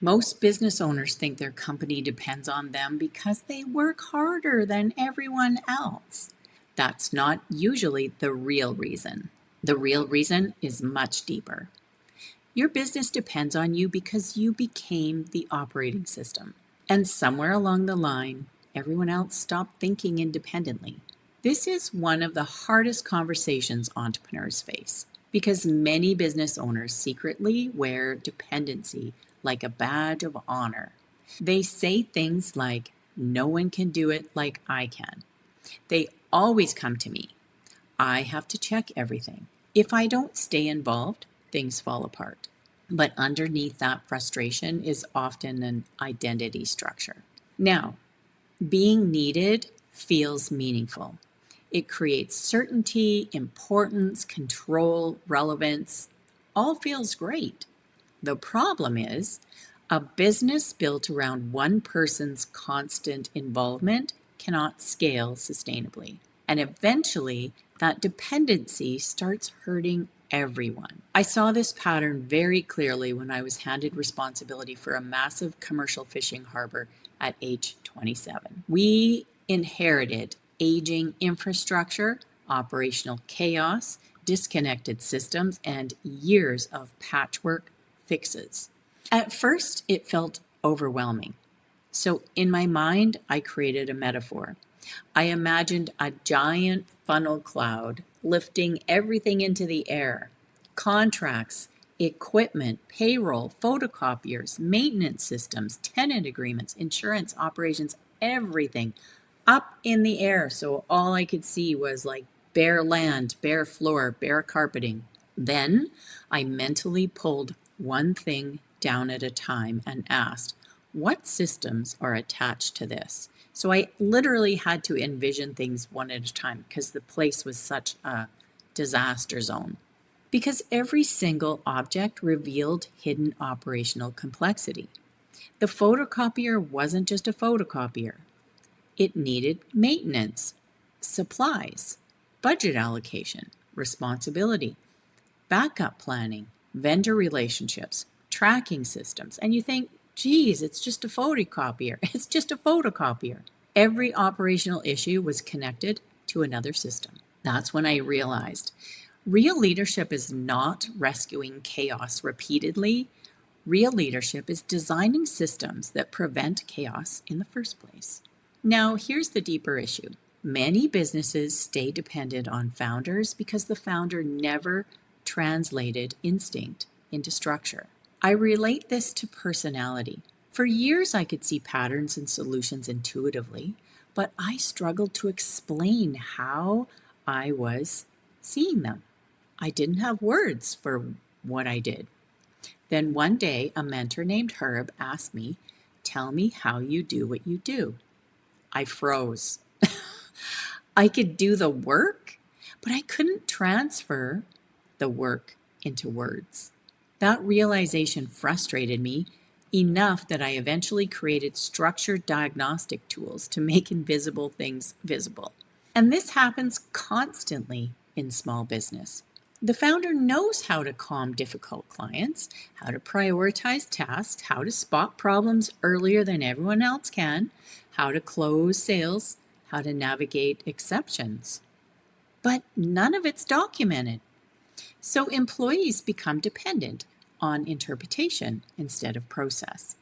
Most business owners think their company depends on them because they work harder than everyone else. That's not usually the real reason. The real reason is much deeper. Your business depends on you because you became the operating system. And somewhere along the line, everyone else stopped thinking independently. This is one of the hardest conversations entrepreneurs face because many business owners secretly wear dependency like a badge of honor. They say things like, "No one can do it like I can." They always come to me. I have to check everything. If I don't stay involved, things fall apart. But underneath that frustration is often an identity structure. Now, being needed feels meaningful. It creates certainty, importance, control, relevance. All feels great. The problem is, a business built around one person's constant involvement cannot scale sustainably. And eventually, that dependency starts hurting everyone. I saw this pattern very clearly when I was handed responsibility for a massive commercial fishing harbor at age 27. We inherited aging infrastructure, operational chaos, disconnected systems, and years of patchwork fixes. At first, it felt overwhelming. So, in my mind, I created a metaphor. I imagined a giant funnel cloud lifting everything into the air: contracts, equipment, payroll, photocopiers, maintenance systems, tenant agreements, insurance, operations, everything up in the air. So all I could see was like bare land, bare floor, bare carpeting. Then I mentally pulled one thing down at a time and asked, what systems are attached to this? So I literally had to envision things one at a time because the place was such a disaster zone. Because every single object revealed hidden operational complexity. The photocopier wasn't just a photocopier. It needed maintenance, supplies, budget allocation, responsibility, backup planning, vendor relationships, tracking systems. And you think, geez, it's just a photocopier. It's just a photocopier. Every operational issue was connected to another system. That's when I realized real leadership is not rescuing chaos repeatedly. Real leadership is designing systems that prevent chaos in the first place. Now, here's the deeper issue. Many businesses stay dependent on founders because the founder never translated instinct into structure. I relate this to personality. For years, I could see patterns and solutions intuitively, but I struggled to explain how I was seeing them. I didn't have words for what I did. Then one day, a mentor named Herb asked me, "Tell me how you do what you do." I froze. I could do the work, but I couldn't transfer the work into words. That realization frustrated me enough that I eventually created structured diagnostic tools to make invisible things visible. And this happens constantly in small business. The founder knows how to calm difficult clients, how to prioritize tasks, how to spot problems earlier than everyone else can, how to close sales, how to navigate exceptions. But none of it's documented. So employees become dependent on interpretation instead of process.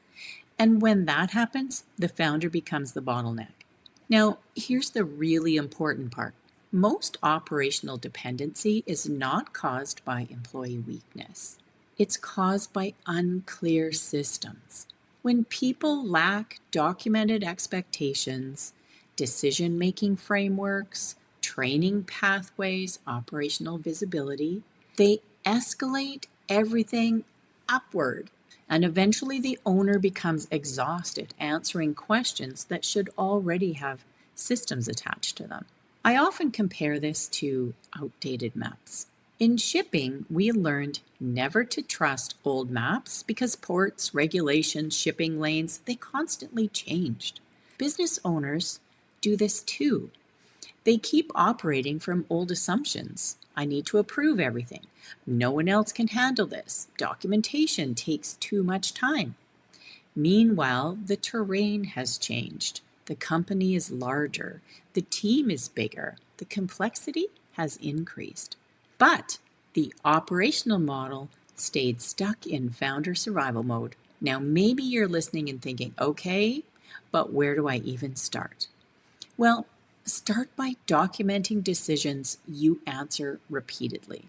And when that happens, the founder becomes the bottleneck. Now, here's the really important part. Most operational dependency is not caused by employee weakness. It's caused by unclear systems. When people lack documented expectations, decision-making frameworks, training pathways, operational visibility, they escalate everything upward. And eventually the owner becomes exhausted answering questions that should already have systems attached to them. I often compare this to outdated maps. In shipping, we learned never to trust old maps because ports, regulations, shipping lanes, they constantly changed. Business owners do this too. They keep operating from old assumptions. I need to approve everything. No one else can handle this. Documentation takes too much time. Meanwhile, the terrain has changed. The company is larger. The team is bigger. The complexity has increased. But the operational model stayed stuck in founder survival mode. Now, maybe you're listening and thinking, okay, but where do I even start? Well, start by documenting decisions you answer repeatedly.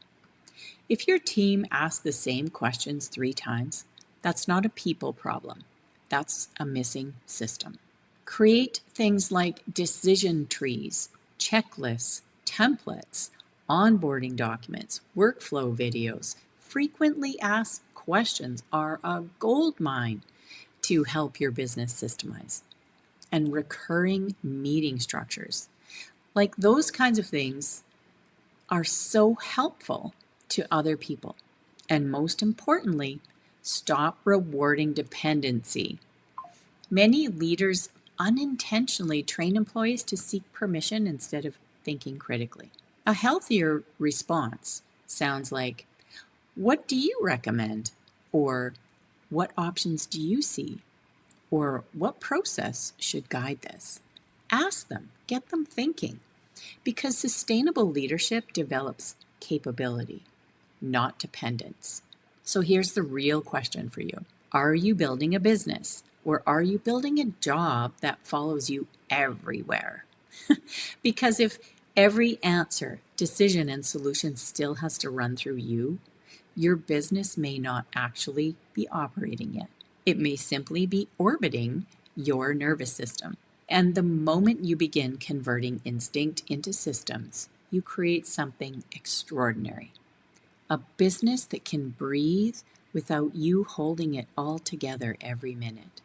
If your team asks the same questions 3 times, that's not a people problem. That's a missing system. Create things like decision trees, checklists, templates, onboarding documents, workflow videos. Frequently asked questions are a gold mine to help your business systemize. And recurring meeting structures. Like those kinds of things are so helpful to other people. And most importantly, stop rewarding dependency. Many leaders unintentionally train employees to seek permission instead of thinking critically. A healthier response sounds like, "What do you recommend?" Or, "What options do you see?" Or, "What process should guide this?" Ask them, get them thinking, because sustainable leadership develops capability, not dependence. So here's the real question for you. Are you building a business, or are you building a job that follows you everywhere? Because if every answer, decision, and solution still has to run through you, your business may not actually be operating yet. It may simply be orbiting your nervous system. And the moment you begin converting instinct into systems, you create something extraordinary. A business that can breathe without you holding it all together every minute.